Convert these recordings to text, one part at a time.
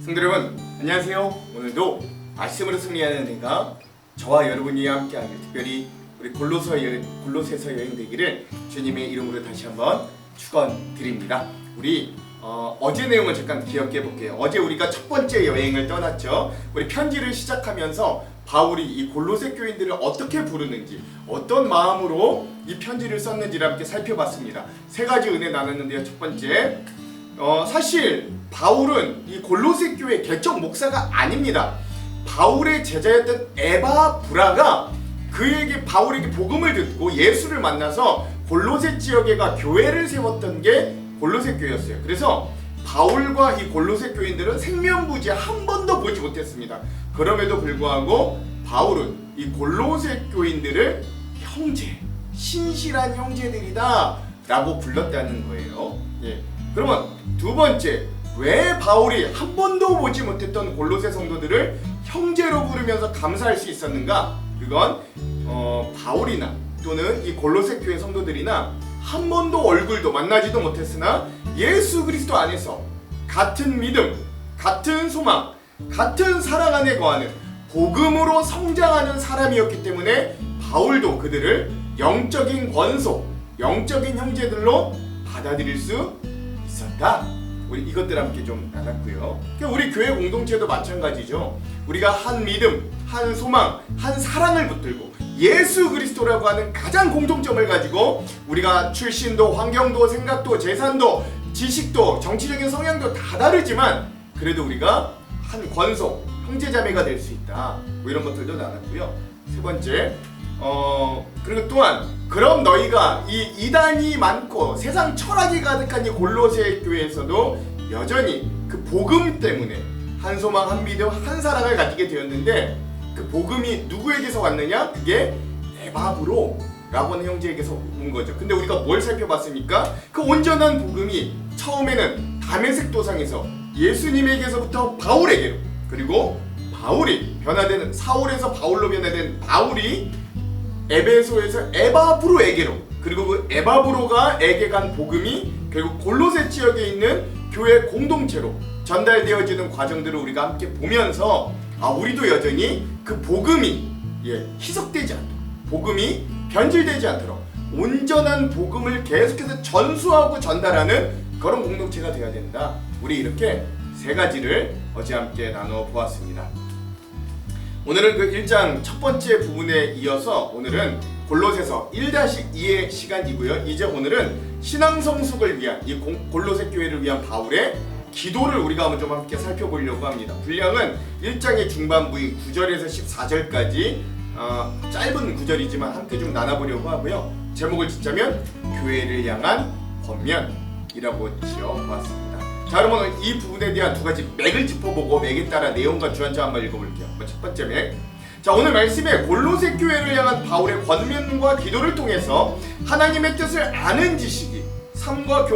성도 여러분, 안녕하세요. 오늘도 말씀으로 승리하는 은혜가 저와 여러분이 함께하길, 특별히 우리 골로새서 여행 되기를 주님의 이름으로 다시 한번 축원드립니다. 우리 어제 내용을 잠깐 기억해 볼게요. 어제 우리가 첫 번째 여행을 떠났죠. 우리 편지를 시작하면서 바울이 이 골로새 교인들을 어떻게 부르는지, 어떤 마음으로 이 편지를 썼는지를 함께 살펴봤습니다. 세 가지 은혜 나눴는데요. 첫 번째, 사실 바울은 이 골로새 교회 개척 목사가 아닙니다. 바울의 제자였던 에바브라가 바울에게 복음을 듣고 예수를 만나서 골로새 지역에 가 교회를 세웠던 게 골로새 교회였어요. 그래서 바울과 이 골로새 교인들은 생면부지 한 번도 보지 못했습니다. 그럼에도 불구하고 바울은 이 골로새 교인들을 형제, 신실한 형제들이다 라고 불렀다는 거예요. 그러면 두 번째, 왜 바울이 한 번도 보지 못했던 골로새 성도들을 형제로 부르면서 감사할 수 있었는가? 그건 바울이나 또는 이 골로새 교회 성도들이나 한 번도 얼굴도 만나지도 못했으나 예수 그리스도 안에서 같은 믿음, 같은 소망, 같은 사랑 안에 거하는 복음으로 성장하는 사람이었기 때문에 바울도 그들을 영적인 권속, 영적인 형제들로 받아들일 수 있었다. 우리 이것들 함께 좀 나눴고요. 우리 교회 공동체도 마찬가지죠. 우리가 한 믿음, 한 소망, 한 사랑을 붙들고 예수 그리스도라고 하는 가장 공통점을 가지고 우리가 출신도, 환경도, 생각도, 재산도, 지식도, 정치적인 성향도 다 다르지만 그래도 우리가 한 권속, 형제자매가 될 수 있다. 뭐 이런 것들도 나눴고요. 세 번째, 그리고 또한 그럼 너희가 이 이단이 많고 세상 철학이 가득한 이 골로새 교회에서도 여전히 그 복음 때문에 한 소망, 한 믿음, 한 사랑을 가지게 되었는데 그 복음이 누구에게서 왔느냐? 그게 에바브로라고 하는 형제에게서 온 거죠. 근데 우리가 뭘 살펴봤습니까? 그 온전한 복음이 처음에는 다메섹 도상에서 예수님에게서부터 바울에게로, 그리고 바울이 변화되는, 사울에서 바울로 변화된 바울이 에베소에서 에바브로에게로, 그리고 그 에바브로가에게 간 복음이 결국 골로새 지역에 있는 교회 공동체로 전달되어지는 과정들을 우리가 함께 보면서 우리도 여전히 그 복음이 희석되지 않도록, 복음이 변질되지 않도록 온전한 복음을 계속해서 전수하고 전달하는 그런 공동체가 되어야 된다. 우리 이렇게 세 가지를 어제 함께 나눠 보았습니다. 오늘은 그 1장 첫 번째 부분에 이어서 오늘은 골로새서 1-2의 시간이고요. 이제 오늘은 신앙 성숙을 위한 이 골로새 교회를 위한 바울의 기도를 우리가 한번 좀 함께 살펴보려고 합니다. 분량은 1장의 중반부인 9절에서 14절까지 짧은 구절이지만 함께 좀 나눠보려고 하고요. 제목을 짓자면 교회를 향한 권면이라고 지어보았습니다. 자, 그러면 이 부분에 대한 두 가지 맥을 짚어보고 맥에 따라 내용과 주안점 한번 읽어볼게요. 첫 번째 맥. 자, 오늘 말씀에 골로새 교회를 향한 바울의 권면과 기도를 통해서 하나님의 뜻을 아는 지식이 삶과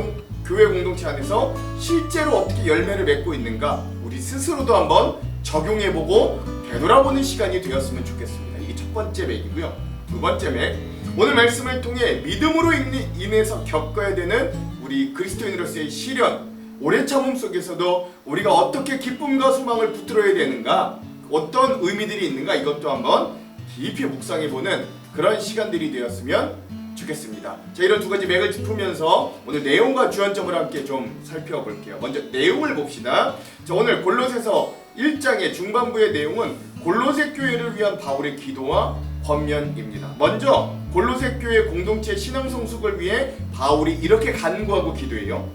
교회 공동체 안에서 실제로 어떻게 열매를 맺고 있는가 우리 스스로도 한번 적용해보고 되돌아보는 시간이 되었으면 좋겠습니다. 이게 첫 번째 맥이고요. 두 번째 맥, 오늘 말씀을 통해 믿음으로 인해서 겪어야 되는 우리 그리스도인으로서의 시련, 오래 참음 속에서도 우리가 어떻게 기쁨과 소망을 붙들어야 되는가, 어떤 의미들이 있는가, 이것도 한번 깊이 묵상해보는 그런 시간들이 되었으면 좋겠습니다. 자, 이런 두 가지 맥을 짚으면서 오늘 내용과 주안점을 함께 좀 살펴볼게요. 먼저 내용을 봅시다. 자, 오늘 골로새서 1장의 중반부의 내용은 골로새 교회를 위한 바울의 기도와 권면입니다. 먼저 골로새 교회 공동체 신앙 성숙을 위해 바울이 이렇게 간구하고 기도해요.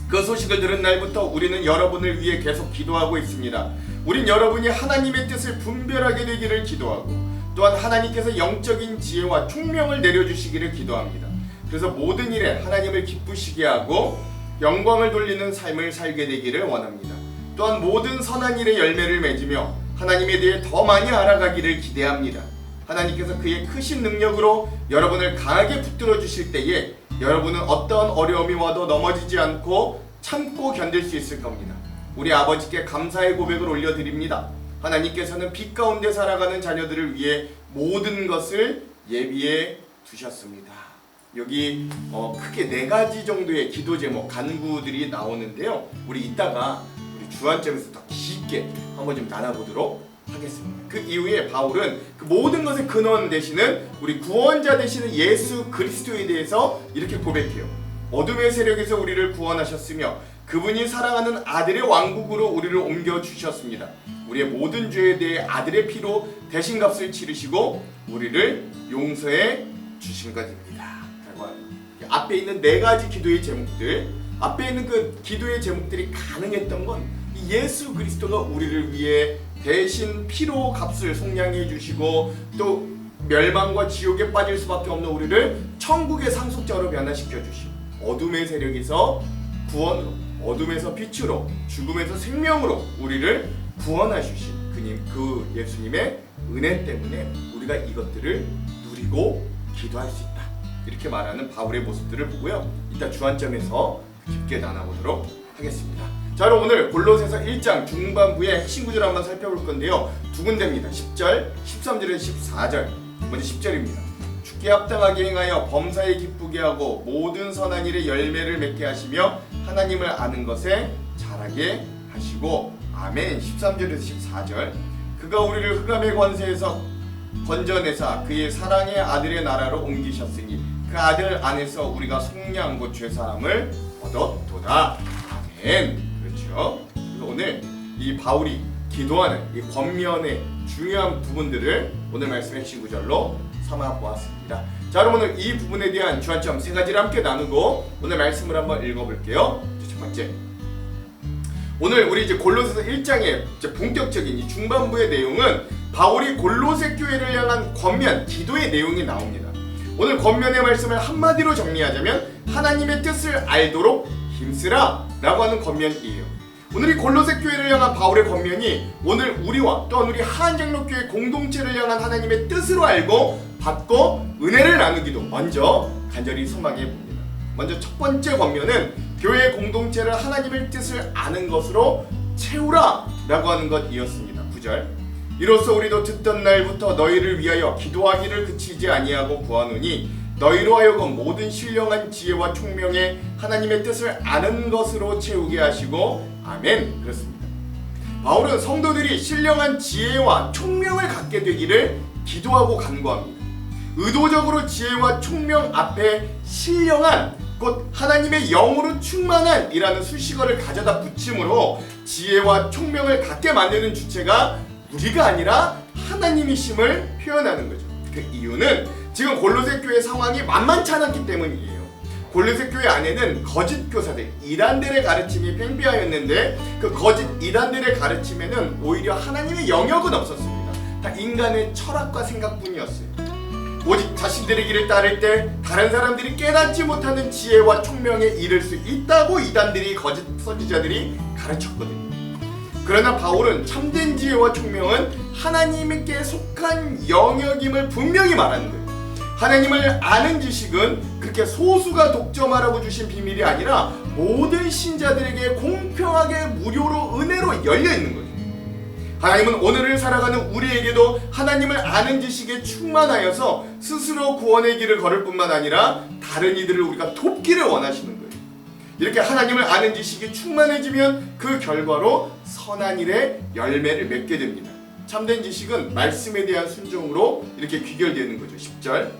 그 소식을 들은 날부터 우리는 여러분을 위해 계속 기도하고 있습니다. 우린 여러분이 하나님의 뜻을 분별하게 되기를 기도하고 또한 하나님께서 영적인 지혜와 총명을 내려주시기를 기도합니다. 그래서 모든 일에 하나님을 기쁘시게 하고 영광을 돌리는 삶을 살게 되기를 원합니다. 또한 모든 선한 일에 열매를 맺으며 하나님에 대해 더 많이 알아가기를 기대합니다. 하나님께서 그의 크신 능력으로 여러분을 강하게 붙들어 주실 때에 여러분은 어떠한 어려움이 와도 넘어지지 않고 참고 견딜 수 있을 겁니다. 우리 아버지께 감사의 고백을 올려드립니다. 하나님께서는 빛 가운데 살아가는 자녀들을 위해 모든 것을 예비해 두셨습니다. 여기 크게 4가지 정도의 기도 제목, 간구들이 나오는데요. 우리 이따가 우리 주안점에서 더 깊게 한번 좀 나눠보도록 하겠습니다. 그 이후에 바울은 그 모든 것의 근원 되시는 우리 구원자 되시는 예수 그리스도에 대해서 이렇게 고백해요. 어둠의 세력에서 우리를 구원하셨으며 그분이 사랑하는 아들의 왕국으로 우리를 옮겨주셨습니다. 우리의 모든 죄에 대해 아들의 피로 대신값을 치르시고 우리를 용서해 주신 것입니다. 앞에 있는 네 가지 기도의 제목들, 앞에 있는 그 기도의 제목들이 가능했던 건 예수 그리스도가 우리를 위해 대신 피로 값을 속량해 주시고 또 멸망과 지옥에 빠질 수밖에 없는 우리를 천국의 상속자로 변화시켜 주시고 어둠의 세력에서 구원으로, 어둠에서 빛으로, 죽음에서 생명으로 우리를 구원해 주신 그 예수님의 은혜 때문에 우리가 이것들을 누리고 기도할 수 있다. 이렇게 말하는 바울의 모습들을 보고요. 이따 주안점에서 깊게 나눠보도록 하겠습니다. 자, 그럼 오늘 골로새서 1장 중반부의 핵심 구절을 한번 살펴볼 건데요. 두 군데입니다. 10절, 13절에서 14절. 먼저 10절입니다. 주께 합당하게 행하여 범사에 기쁘게 하고 모든 선한 일에 열매를 맺게 하시며 하나님을 아는 것에 자라게 하시고 아멘. 13절에서 14절. 그가 우리를 흑암의 권세에서 건져내사 그의 사랑의 아들의 나라로 옮기셨으니 그 아들 안에서 우리가 속량 곧 죄사함을 얻었도다. 아멘. 그렇죠. 그래서 오늘 이 바울이 기도하는 이 권면의 중요한 부분들을 오늘 말씀의 핵심 구절로 삼아 보았습니다. 자, 그럼 오늘 이 부분에 대한 주안점 세 가지를 함께 나누고 오늘 말씀을 한번 읽어볼게요. 첫 번째, 오늘 우리 이제 골로새서 1장의 이제 본격적인 이 중반부의 내용은 바울이 골로새 교회를 향한 권면, 기도의 내용이 나옵니다. 오늘 권면의 말씀을 한마디로 정리하자면 하나님의 뜻을 알도록 힘쓰라 라고 하는 권면이에요. 오늘 이 골로새 교회를 향한 바울의 권면이 오늘 우리와 또한 우리 하안장로교회 공동체를 향한 하나님의 뜻으로 알고 받고 은혜를 나누기도 먼저 간절히 소망해 봅니다. 먼저 첫 번째 권면은 교회 공동체를 하나님의 뜻을 아는 것으로 채우라 라고 하는 것이었습니다. 9절, 이로써 우리도 듣던 날부터 너희를 위하여 기도하기를 그치지 아니하고 구하노니 너희로 하여금 모든 신령한 지혜와 총명에 하나님의 뜻을 아는 것으로 채우게 하시고 아멘. 그렇습니다. 바울은 성도들이 신령한 지혜와 총명을 갖게 되기를 기도하고 간구합니다. 의도적으로 지혜와 총명 앞에 신령한 곧 하나님의 영으로 충만한 이라는 수식어를 가져다 붙임으로 지혜와 총명을 갖게 만드는 주체가 우리가 아니라 하나님이심을 표현하는 거죠. 그 이유는 지금 골로새 교회 상황이 만만치 않았기 때문이에요. 골로새 교회 안에는 거짓 교사들, 이단들의 가르침이 팽배하였는데 그 거짓 이단들의 가르침에는 오히려 하나님의 영역은 없었습니다. 다 인간의 철학과 생각뿐이었어요. 오직 자신들의 길을 따를 때 다른 사람들이 깨닫지 못하는 지혜와 총명에 이를 수 있다고 이단들이, 거짓 선지자들이 가르쳤거든요. 그러나 바울은 참된 지혜와 총명은 하나님께 속한 영역임을 분명히 말하는 거예요. 하나님을 아는 지식은 그렇게 소수가 독점하라고 주신 비밀이 아니라 모든 신자들에게 공평하게 무료로 은혜로 열려있는 거죠. 하나님은 오늘을 살아가는 우리에게도 하나님을 아는 지식에 충만하여서 스스로 구원의 길을 걸을 뿐만 아니라 다른 이들을 우리가 돕기를 원하시는 거예요. 이렇게 하나님을 아는 지식이 충만해지면 그 결과로 선한 일에 열매를 맺게 됩니다. 참된 지식은 말씀에 대한 순종으로 이렇게 귀결되는 거죠. 10절,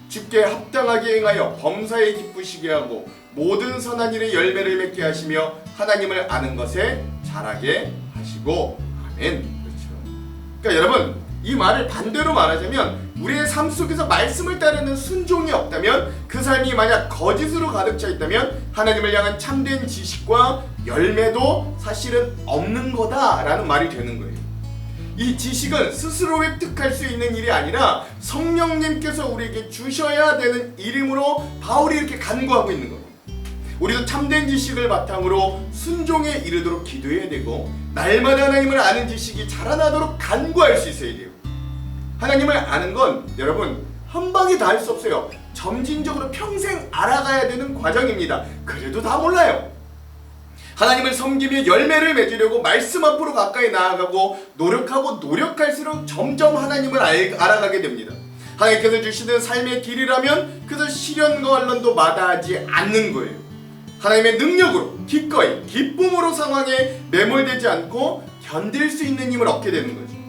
주께 합당하게 행하여 범사에 기쁘시게 하고 모든 선한 일에 열매를 맺게 하시며 하나님을 아는 것에 자라게 하시고 아멘. 그렇죠. 그러니까 여러분, 이 말을 반대로 말하자면 우리의 삶 속에서 말씀을 따르는 순종이 없다면, 그 삶이 만약 거짓으로 가득 차 있다면 하나님을 향한 참된 지식과 열매도 사실은 없는 거다라는 말이 되는 거예요. 이 지식은 스스로 획득할 수 있는 일이 아니라 성령님께서 우리에게 주셔야 되는 일임으로 바울이 이렇게 간구하고 있는 거예요. 우리도 참된 지식을 바탕으로 순종에 이르도록 기도해야 되고 날마다 하나님을 아는 지식이 자라나도록 간구할 수 있어야 돼요. 하나님을 아는 건 여러분 한 방에 다 할 수 없어요. 점진적으로 평생 알아가야 되는 과정입니다. 그래도 다 몰라요. 하나님을 섬기며 열매를 맺으려고 말씀 앞으로 가까이 나아가고 노력하고 노력할수록 점점 하나님을 알아가게 됩니다. 하나님께서 주시는 삶의 길이라면 그저 시련과 환난도 마다하지 않는 거예요. 하나님의 능력으로 기꺼이 기쁨으로 상황에 매몰되지 않고 견딜 수 있는 힘을 얻게 되는 거죠.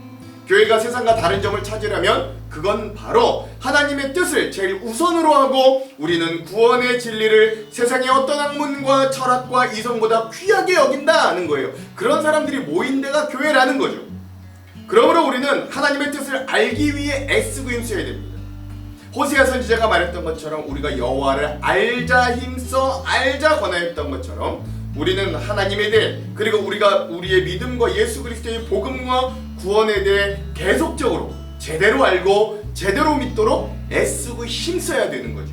교회가 세상과 다른 점을 찾으려면 그건 바로 하나님의 뜻을 제일 우선으로 하고 우리는 구원의 진리를 세상의 어떤 학문과 철학과 이성보다 귀하게 여긴다는 거예요. 그런 사람들이 모인 데가 교회라는 거죠. 그러므로 우리는 하나님의 뜻을 알기 위해 애쓰고 힘써야 됩니다. 호세아 선지자가 말했던 것처럼 우리가 여호와를 알자 힘써 알자 권하였던 것처럼 우리는 하나님에 대해 그리고 우리가 우리의 믿음과 예수 그리스도의 복음과 구원에 대해 계속적으로 제대로 알고 제대로 믿도록 애쓰고 힘써야 되는 거죠.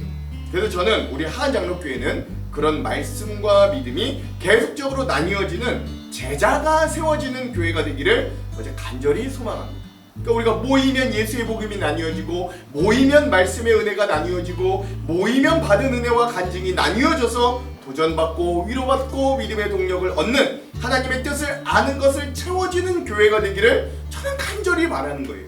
그래서 저는 우리 하안장로교회는 그런 말씀과 믿음이 계속적으로 나뉘어지는 제자가 세워지는 교회가 되기를 어제 간절히 소망합니다. 그러니까 우리가 모이면 예수의 복음이 나뉘어지고 모이면 말씀의 은혜가 나뉘어지고 모이면 받은 은혜와 간증이 나뉘어져서 도전받고 위로받고 믿음의 동력을 얻는 하나님의 뜻을 아는 것을 채워지는 교회가 되기를 저는 간절히 바라는 거예요.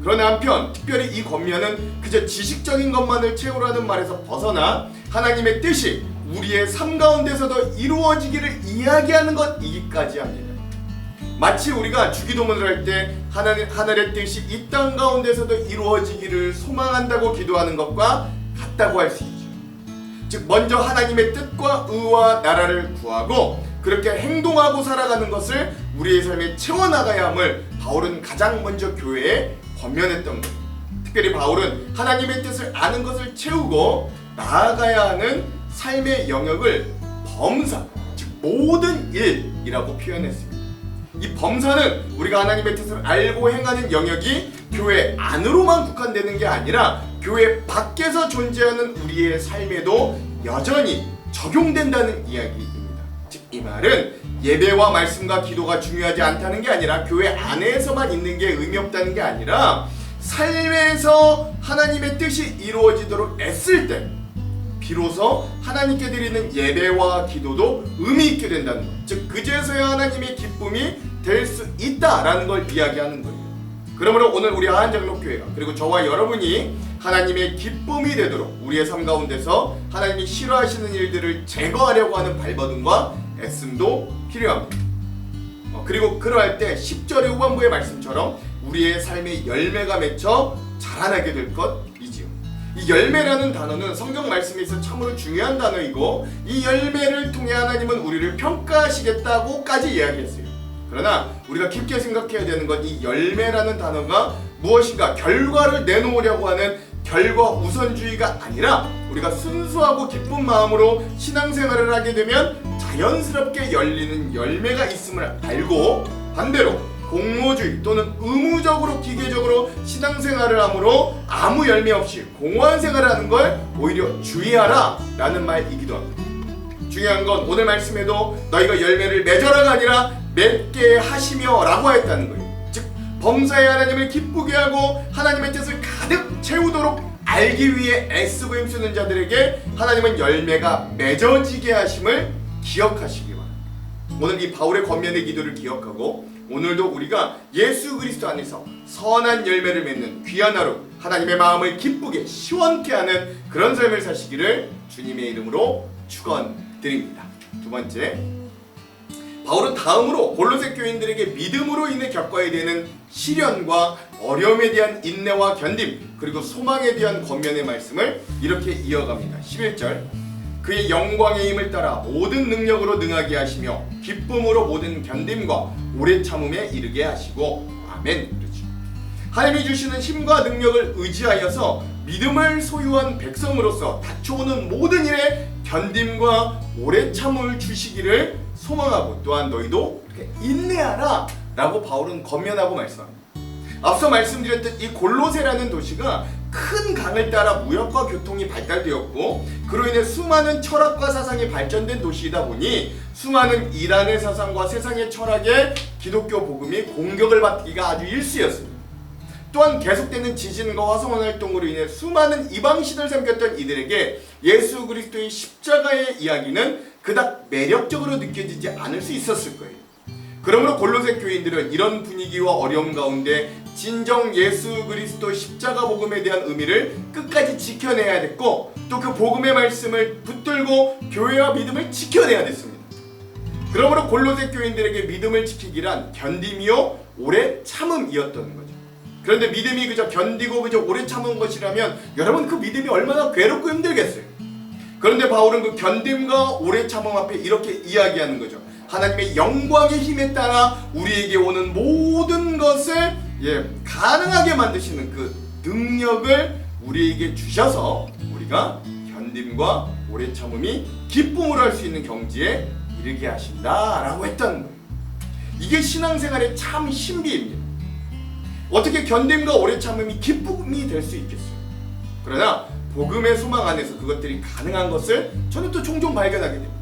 그러나 한편 특별히 이 권면은 그저 지식적인 것만을 채우라는 말에서 벗어나 하나님의 뜻이 우리의 삶 가운데서도 이루어지기를 이야기하는 것이기까지 합니다. 마치 우리가 주기도문을 할 때 하늘의 뜻이 이 땅 가운데서도 이루어지기를 소망한다고 기도하는 것과 같다고 할 수 있죠. 즉 먼저 하나님의 뜻과 의와 나라를 구하고 그렇게 행동하고 살아가는 것을 우리의 삶에 채워나가야 함을 바울은 가장 먼저 교회에 권면했던 겁니다. 특별히 바울은 하나님의 뜻을 아는 것을 채우고 나아가야 하는 삶의 영역을 범사, 즉 모든 일이라고 표현했습니다. 이 범사는 우리가 하나님의 뜻을 알고 행하는 영역이 교회 안으로만 국한되는 게 아니라 교회 밖에서 존재하는 우리의 삶에도 여전히 적용된다는 이야기입니다. 즉 이 말은 예배와 말씀과 기도가 중요하지 않다는 게 아니라 교회 안에서만 있는 게 의미 없다는 게 아니라 삶에서 하나님의 뜻이 이루어지도록 애쓸 때 비로소 하나님께 드리는 예배와 기도도 의미 있게 된다는 것, 즉 그제서야 하나님의 기쁨이 될 수 있다라는 걸 이야기하는 거예요. 그러므로 오늘 우리 하안장로교회가 그리고 저와 여러분이 하나님의 기쁨이 되도록 우리의 삶 가운데서 하나님이 싫어하시는 일들을 제거하려고 하는 발버둥과 애씀도 필요합니다. 그리고 그러할 때 10절의 후반부의 말씀처럼 우리의 삶의 열매가 맺혀 자라나게 될 것이지요. 이 열매라는 단어는 성경 말씀에서 참으로 중요한 단어이고 이 열매를 통해 하나님은 우리를 평가하시겠다고까지 이야기했어요. 그러나 우리가 깊게 생각해야 되는 건 이 열매라는 단어가 무엇인가 결과를 내놓으려고 하는 결과 우선주의가 아니라 우리가 순수하고 기쁜 마음으로 신앙생활을 하게 되면 자연스럽게 열리는 열매가 있음을 알고 반대로 공모주의 또는 의무적으로 기계적으로 신앙생활을 함으로 아무 열매 없이 공허한 생활을 하는 걸 오히려 주의하라 라는 말이기도 합니다. 중요한 건 오늘 말씀에도 너희가 열매를 맺어라가 아니라 맺게 하시며 라고 했다는 거예요. 즉 범사의 하나님을 기쁘게 하고 하나님의 뜻을 가득 채우도록 알기 위해 애쓰고 힘쓰는 자들에게 하나님은 열매가 맺어지게 하심을 기억하시기 바랍니다. 오늘 이 바울의 권면의 기도를 기억하고 오늘도 우리가 예수 그리스도 안에서 선한 열매를 맺는 귀한 하루 하나님의 마음을 기쁘게 시원케 하는 그런 삶을 사시기를 주님의 이름으로 축원드립니다. 두 번째, 바울은 다음으로 골로새 교인들에게 믿음으로 인해 겪어야 되는 시련과 어려움에 대한 인내와 견딤 그리고 소망에 대한 권면의 말씀을 이렇게 이어갑니다. 11절 그의 영광의 힘을 따라 모든 능력으로 능하게 하시며 기쁨으로 모든 견딤과 오래 참음에 이르게 하시고 아멘. 그렇죠. 하나님이 주시는 힘과 능력을 의지하여서 믿음을 소유한 백성으로서 닥쳐오는 모든 일에 견딤과 오래 참음을 주시기를 소망하고 또한 너희도 이렇게 인내하라 라고 바울은 권면하고 말씀합니다. 앞서 말씀드렸듯 이 골로새라는 도시가 큰 강을 따라 무역과 교통이 발달되었고 그로 인해 수많은 철학과 사상이 발전된 도시이다 보니 수많은 이란의 사상과 세상의 철학에 기독교 복음이 공격을 받기가 아주 일쑤였습니다. 또한 계속되는 지진과 화성원 활동으로 인해 수많은 이방신을 섬겼던 이들에게 예수 그리스도의 십자가의 이야기는 그닥 매력적으로 느껴지지 않을 수 있었을 거예요. 그러므로 골로새 교인들은 이런 분위기와 어려움 가운데 진정 예수 그리스도 십자가 복음에 대한 의미를 끝까지 지켜내야 됐고, 또 그 복음의 말씀을 붙들고 교회와 믿음을 지켜내야 됐습니다. 그러므로 골로새 교인들에게 믿음을 지키기란 견딤이요 오래 참음이었던 거죠. 그런데 믿음이 그저 견디고 그저 오래 참은 것이라면 여러분 그 믿음이 얼마나 괴롭고 힘들겠어요. 그런데 바울은 그 견딤과 오래 참음 앞에 이렇게 이야기하는 거죠. 하나님의 영광의 힘에 따라 우리에게 오는 모든 것을 가능하게 만드시는 그 능력을 우리에게 주셔서 우리가 견딤과 오래 참음이 기쁨으로 할 수 있는 경지에 이르게 하신다라고 했다는 거예요. 이게 신앙생활의 참 신비입니다. 어떻게 견딤과 오래 참음이 기쁨이 될 수 있겠어요? 그러나 복음의 소망 안에서 그것들이 가능한 것을 저는 또 종종 발견하게 됩니다.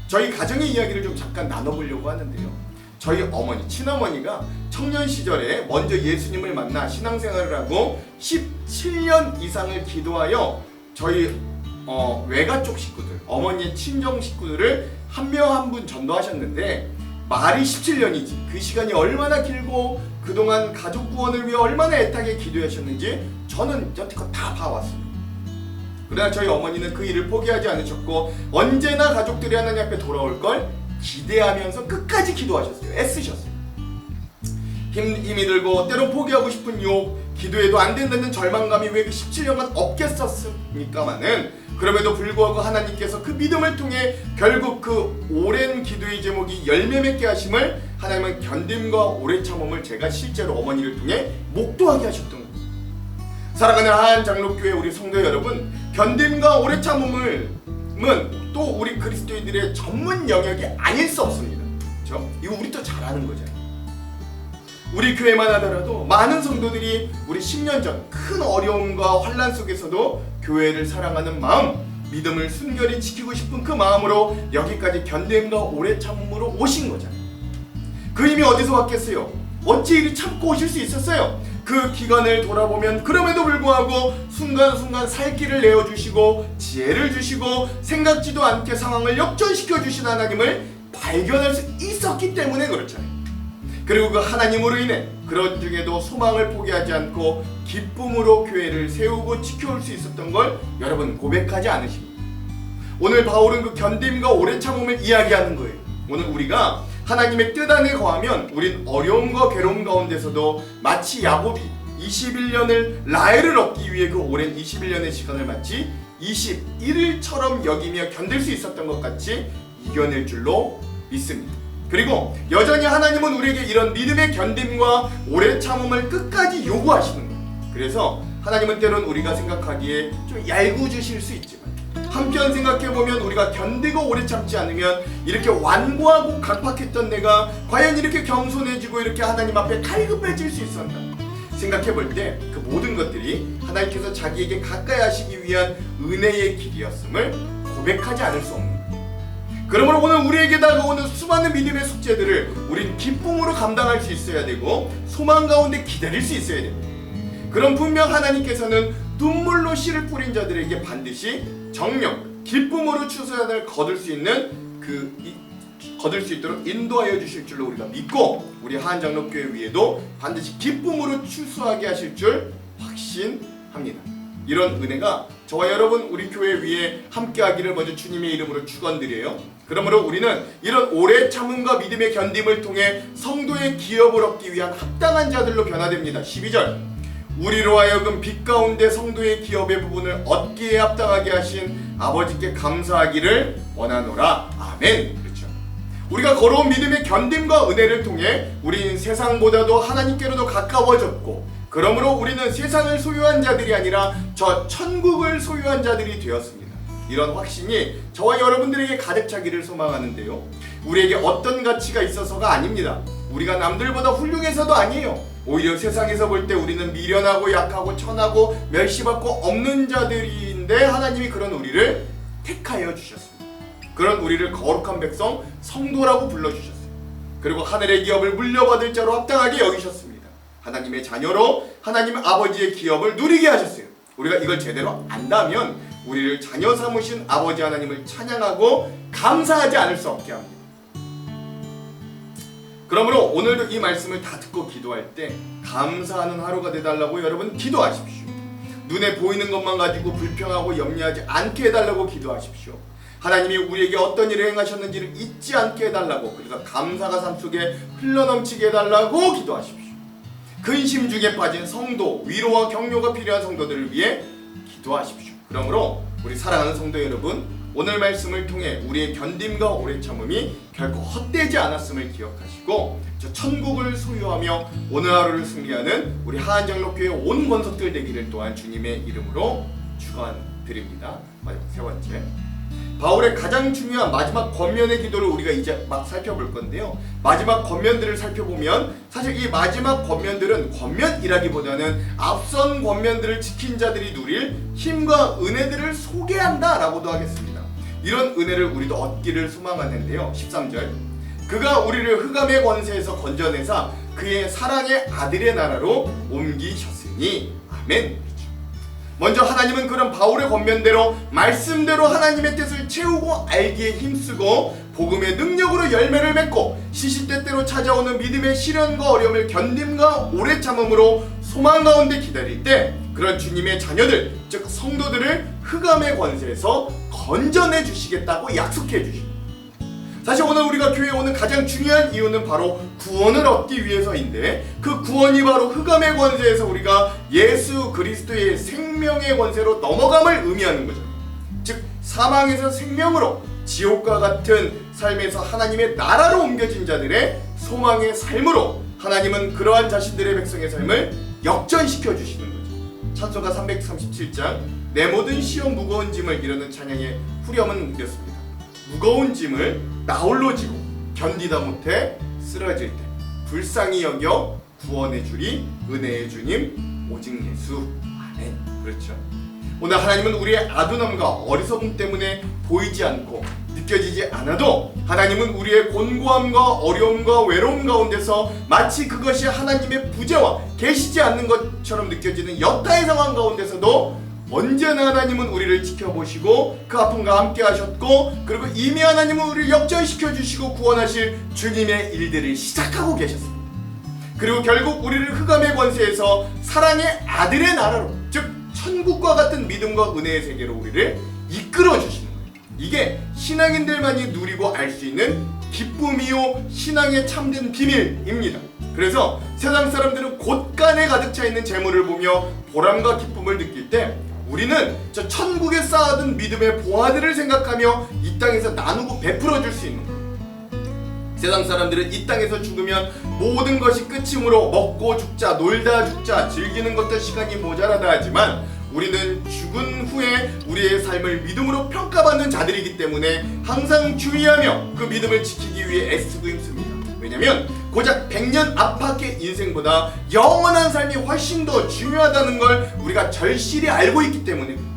저희 가정의 이야기를 좀 잠깐 나눠보려고 하는데요. 저희 어머니, 친어머니가 청년 시절에 먼저 예수님을 만나 신앙생활을 하고 17년 이상을 기도하여 저희 외가 쪽 식구들, 어머니의 친정 식구들을 한 명 한 분 전도하셨는데 말이 17년이지 그 시간이 얼마나 길고 그동안 가족 구원을 위해 얼마나 애타게 기도하셨는지 저는 여태껏 다 봐왔습니다. 그러나 저희 어머니는 그 일을 포기하지 않으셨고 언제나 가족들이 하나님 앞에 돌아올 걸 기대하면서 끝까지 기도하셨어요. 애쓰셨어요. 힘이 들고 때론 포기하고 싶은 유혹, 기도해도 안 된다는 절망감이 왜 그 17년간 없겠었습니까마는 그럼에도 불구하고 하나님께서 그 믿음을 통해 결국 그 오랜 기도의 제목이 열매 맺게 하심을 하나님은 견딤과 오래 참음을 제가 실제로 어머니를 통해 목도하게 하셨던 겁니다. 사랑하는 한장로교회 우리 성도 여러분, 견딤과 오래 참음은 또 우리 그리스도인들의 전문 영역이 아닐 수 없습니다. 그렇죠? 이거 우리 또 잘 아는 거잖아요. 우리 교회만 하더라도 많은 성도들이 우리 10년 전 큰 어려움과 환난 속에서도 교회를 사랑하는 마음, 믿음을 순결히 지키고 싶은 그 마음으로 여기까지 견딤과 오래 참음으로 오신 거잖아요. 그 힘이 어디서 왔겠어요? 어찌 이리 참고 오실 수 있었어요? 그 기간을 돌아보면 그럼에도 불구하고 순간순간 살 길을 내어주시고 지혜를 주시고 생각지도 않게 상황을 역전시켜 주신 하나님을 발견할 수 있었기 때문에 그렇잖아요. 그리고 그 하나님으로 인해 그런 중에도 소망을 포기하지 않고 기쁨으로 교회를 세우고 지켜올 수 있었던 걸 여러분 고백하지 않으십니까? 오늘 바울은 그 견딤과 오래 참음을 이야기하는 거예요. 오늘 우리가 하나님의 뜻 안에 거하면 우린 어려움과 괴로움 가운데서도 마치 야곱이 21년을 라헬을 얻기 위해 그 오랜 21년의 시간을 마치 21일처럼 여기며 견딜 수 있었던 것 같이 이겨낼 줄로 믿습니다. 그리고 여전히 하나님은 우리에게 이런 믿음의 견딤과 오래 참음을 끝까지 요구하시는 거예요. 그래서 하나님은 때론 우리가 생각하기에 좀 얄궂으실 수 있지만 한편 생각해보면 우리가 견디고 오래 참지 않으면 이렇게 완고하고 강팍했던 내가 과연 이렇게 겸손해지고 이렇게 하나님 앞에 갈급해질 수 있었나 생각해볼 때 그 모든 것들이 하나님께서 자기에게 가까이 하시기 위한 은혜의 길이었음을 고백하지 않을 수 없는 거예요. 그러므로 오늘 우리에게 다가오는 수많은 믿음의 숙제들을 우린 기쁨으로 감당할 수 있어야 되고 소망 가운데 기다릴 수 있어야 됩니다. 그럼 분명 하나님께서는 눈물로 씨를 뿌린 자들에게 반드시 정령, 기쁨으로 추수하를 거둘 수 있는 거둘 수 있도록 인도하여 주실 줄로 우리가 믿고 우리 한장로교회 위에도 반드시 기쁨으로 추수하게 하실 줄 확신합니다. 이런 은혜가 저와 여러분 우리 교회 위에 함께하기를 먼저 주님의 이름으로 축원드려요. 그러므로 우리는 이런 오래 참음과 믿음의 견딤을 통해 성도의 기업을 얻기 위한 합당한 자들로 변화됩니다. 12절 우리로 하여금 빛 가운데 성도의 기업의 부분을 얻기에 합당하게 하신 아버지께 감사하기를 원하노라. 아멘. 그렇죠. 우리가 걸어온 믿음의 견딤과 은혜를 통해 우리는 세상보다도 하나님께로도 가까워졌고 그러므로 우리는 세상을 소유한 자들이 아니라 저 천국을 소유한 자들이 되었습니다. 이런 확신이 저와 여러분들에게 가득 차기를 소망하는데요. 우리에게 어떤 가치가 있어서가 아닙니다. 우리가 남들보다 훌륭해서도 아니에요. 오히려 세상에서 볼 때 우리는 미련하고 약하고 천하고 멸시받고 없는 자들인데 하나님이 그런 우리를 택하여 주셨습니다. 그런 우리를 거룩한 백성 성도라고 불러주셨어요. 그리고 하늘의 기업을 물려받을 자로 합당하게 여기셨습니다. 하나님의 자녀로 하나님 아버지의 기업을 누리게 하셨어요. 우리가 이걸 제대로 안다면 우리를 자녀 삼으신 아버지 하나님을 찬양하고 감사하지 않을 수 없게 합니다. 그러므로 오늘도 이 말씀을 다 듣고 기도할 때 감사하는 하루가 되달라고 여러분 기도하십시오. 눈에 보이는 것만 가지고 불평하고 염려하지 않게 해달라고 기도하십시오. 하나님이 우리에게 어떤 일을 행하셨는지를 잊지 않게 해달라고, 그래서 감사가 삶 속에 흘러넘치게 해달라고 기도하십시오. 근심 중에 빠진 성도, 위로와 격려가 필요한 성도들을 위해 기도하십시오. 그러므로 우리 사랑하는 성도 여러분, 오늘 말씀을 통해 우리의 견딤과 오래 참음이 결코 헛되지 않았음을 기억하시고 저 천국을 소유하며 오늘 하루를 승리하는 우리 하안장로교회 온 권속들 되기를 또한 주님의 이름으로 축원드립니다. 마지막 세 번째, 바울의 가장 중요한 마지막 권면의 기도를 우리가 이제 막 살펴볼 건데요. 마지막 권면들을 살펴보면 사실 이 마지막 권면들은 권면이라기보다는 앞선 권면들을 지킨 자들이 누릴 힘과 은혜들을 소개한다 라고도 하겠습니다. 이런 은혜를 우리도 얻기를 소망하는데요. 13절, 그가 우리를 흑암의 권세에서 건져내사 그의 사랑의 아들의 나라로 옮기셨으니 아멘. 먼저 하나님은 그런 바울의 권면대로 말씀대로 하나님의 뜻을 채우고 알기에 힘쓰고 복음의 능력으로 열매를 맺고 시시때때로 찾아오는 믿음의 시련과 어려움을 견딤과 오래 참음으로 소망 가운데 기다릴 때 그런 주님의 자녀들, 즉 성도들을 흑암의 권세에서 건져내 주시겠다고 약속해 주십니다. 사실 오늘 우리가 교회에 오는 가장 중요한 이유는 바로 구원을 얻기 위해서인데, 그 구원이 바로 흑암의 권세에서 우리가 예수 그리스도의 생명의 권세로 넘어감을 의미하는 거죠. 즉 사망에서 생명으로, 지옥과 같은 삶에서 하나님의 나라로 옮겨진 자들의 소망의 삶으로 하나님은 그러한 자신들의 백성의 삶을 역전시켜 주시는 거죠. 찬송가 337장 내 모든 시험 무거운 짐을 이라는 찬양의 후렴은 이렇습니다. 무거운 짐을 나홀로 지고 견디다 못해 쓰러질 때 불쌍히 여겨 구원해 주리 은혜의 주님 오직 예수 아멘. 그렇죠. 오늘 하나님은 우리의 아둔함과 어리석음 때문에 보이지 않고 느껴지지 않아도 하나님은 우리의 곤고함과 어려움과 외로움 가운데서 마치 그것이 하나님의 부재와 계시지 않는 것처럼 느껴지는 여타의 상황 가운데서도 언제나 하나님은 우리를 지켜보시고 그 아픔과 함께 하셨고, 그리고 이미 하나님은 우리를 역전시켜 주시고 구원하실 주님의 일들을 시작하고 계셨습니다. 그리고 결국 우리를 흑암의 권세에서 사랑의 아들의 나라로, 즉 천국과 같은 믿음과 은혜의 세계로 우리를 이끌어 주시는 거예요. 이게 신앙인들만이 누리고 알 수 있는 기쁨이요 신앙의 참된 비밀입니다. 그래서 세상 사람들은 곳간에 가득 차 있는 재물을 보며 보람과 기쁨을 느낄 때 우리는 저 천국에 쌓아둔 믿음의 보화들을 생각하며 이 땅에서 나누고 베풀어 줄 수 있는 거예요. 세상 사람들은 이 땅에서 죽으면 모든 것이 끝이므로 먹고 죽자, 놀다 죽자, 즐기는 것도 시간이 모자라다 하지만 우리는 죽은 후에 우리의 삶을 믿음으로 평가받는 자들이기 때문에 항상 주의하며 그 믿음을 지키기 위해 애쓰고 힘씁니다. 왜냐면 고작 100년 앞밖의 인생보다 영원한 삶이 훨씬 더 중요하다는 걸 우리가 절실히 알고 있기 때문입니다.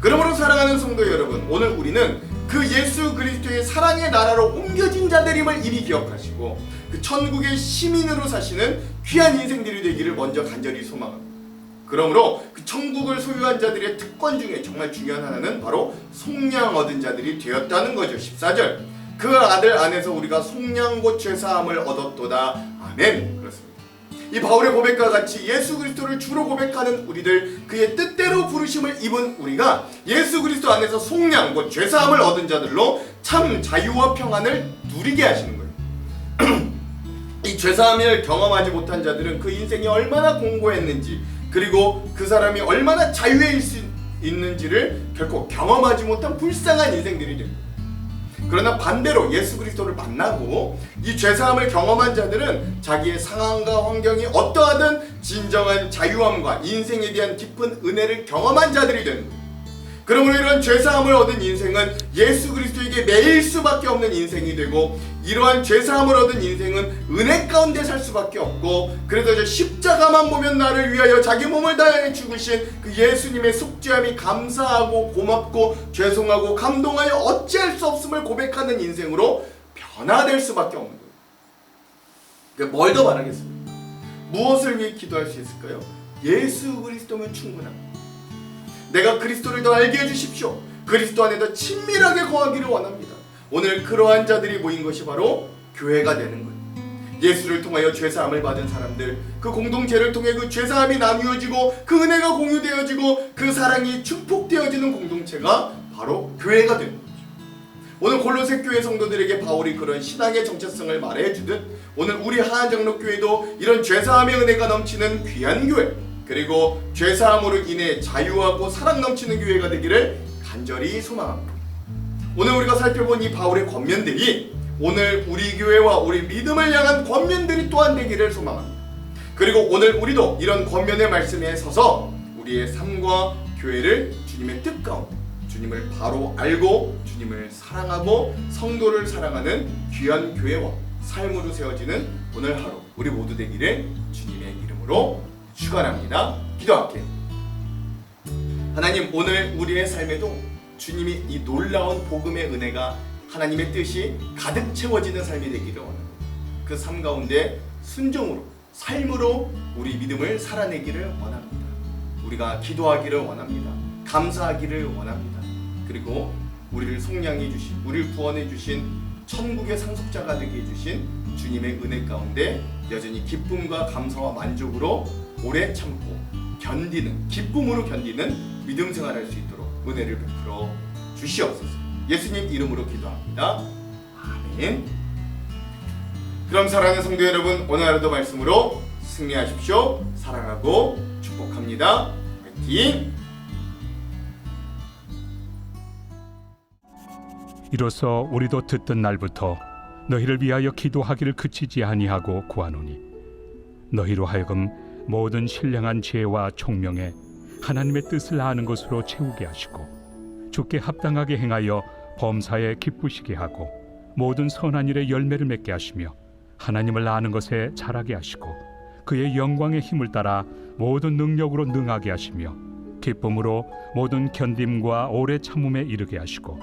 그러므로 사랑하는 성도 여러분, 오늘 우리는 그 예수 그리스도의 사랑의 나라로 옮겨진 자들임을 이미 기억하시고 그 천국의 시민으로 사시는 귀한 인생들이 되기를 먼저 간절히 소망합니다. 그러므로 그 천국을 소유한 자들의 특권 중에 정말 중요한 하나는 바로 속량 얻은 자들이 되었다는 거죠. 14절, 그 아들 안에서 우리가 속량 곧 죄사함을 얻었도다 아멘. 그렇습니다. 이 바울의 고백과 같이 예수 그리스도를 주로 고백하는 우리들, 그의 뜻대로 부르심을 입은 우리가 예수 그리스도 안에서 속량 곧 죄사함을 얻은 자들로 참 자유와 평안을 누리게 하시는 거예요. 이 죄사함을 경험하지 못한 자들은 그 인생이 얼마나 공고했는지, 그리고 그 사람이 얼마나 자유에 있는지를 결코 경험하지 못한 불쌍한 인생들이 됩니다. 그러나 반대로 예수 그리스도를 만나고 이 죄사함을 경험한 자들은 자기의 상황과 환경이 어떠하든 진정한 자유함과 인생에 대한 깊은 은혜를 경험한 자들이 되는 거예요. 그러므로 이런 죄사함을 얻은 인생은 예수 그리스도에게 매일 수밖에 없는 인생이 되고, 이러한 죄사함을 얻은 인생은 은혜 가운데 살 수밖에 없고, 그래서 저 십자가만 보면 나를 위하여 자기 몸을 다해 죽으신 그 예수님의 속죄함이 감사하고 고맙고 죄송하고 감동하여 어찌할 수 없음을 고백하는 인생으로 변화될 수밖에 없는 거예요. 그러니까 뭘 더 바라겠습니까? 무엇을 위해 기도할 수 있을까요? 예수 그리스도면 충분합니다. 내가 그리스도를 더 알게 해주십시오. 그리스도 안에 더 친밀하게 거하기를 원합니다. 오늘 그러한 자들이 모인 것이 바로 교회가 되는 거예요. 예수를 통하여 죄사함을 받은 사람들, 그 공동체를 통해 그 죄사함이 나누어지고 그 은혜가 공유되어지고 그 사랑이 축복되어지는 공동체가 바로 교회가 되는 거죠. 오늘 골로새 교회 성도들에게 바울이 그런 신앙의 정체성을 말해주듯 오늘 우리 하안장로교회도 이런 죄사함의 은혜가 넘치는 귀한 교회, 그리고 죄사함으로 인해 자유하고 사랑 넘치는 교회가 되기를 간절히 소망합니다. 오늘 우리가 살펴본 이 바울의 권면들이 오늘 우리 교회와 우리 믿음을 향한 권면들이 또한 되기를 소망합니다. 그리고 오늘 우리도 이런 권면의 말씀에 서서 우리의 삶과 교회를 주님의 뜻 가운데, 주님을 바로 알고 주님을 사랑하고 성도를 사랑하는 귀한 교회와 삶으로 세워지는 오늘 하루 우리 모두 되기를 주님의 이름으로 축원합니다. 기도할게요. 하나님, 오늘 우리의 삶에도 주님이 이 놀라운 복음의 은혜가 하나님의 뜻이 가득 채워지는 삶이 되기를 원합니다. 그 삶 가운데 순종으로, 삶으로 우리 믿음을 살아내기를 원합니다. 우리가 기도하기를 원합니다. 감사하기를 원합니다. 그리고 우리를 속량해 주신, 우리를 구원해 주신 천국의 상속자가 되게 해주신 주님의 은혜 가운데 여전히 기쁨과 감사와 만족으로 오래 참고 견디는, 기쁨으로 견디는 믿음 생활할 수 있도록 은혜를 베풀어 주시옵소서. 예수님 이름으로 기도합니다. 아멘. 그럼 사랑하는 성도 여러분, 오늘 하루도 말씀으로 승리하십시오. 사랑하고 축복합니다. 화이팅! 이로써 우리도 듣던 날부터 너희를 위하여 기도하기를 그치지 아니하고 구하노니 너희로 하여금 모든 신령한 지혜와 총명에 하나님의 뜻을 아는 것으로 채우게 하시고 주께 합당하게 행하여 범사에 기쁘시게 하고 모든 선한 일에 열매를 맺게 하시며 하나님을 아는 것에 자라게 하시고 그의 영광의 힘을 따라 모든 능력으로 능하게 하시며 기쁨으로 모든 견딤과 오래 참음에 이르게 하시고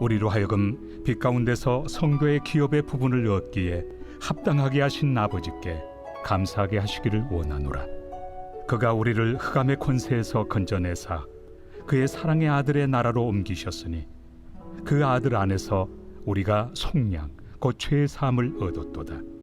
우리로 하여금 빛 가운데서 성도의 기업의 부분을 얻기에 합당하게 하신 아버지께 감사하게 하시기를 원하노라. 그가 우리를 흑암의 권세에서 건져내사 그의 사랑의 아들의 나라로 옮기셨으니 그 아들 안에서 우리가 속량 곧 죄의 사함을 얻었도다.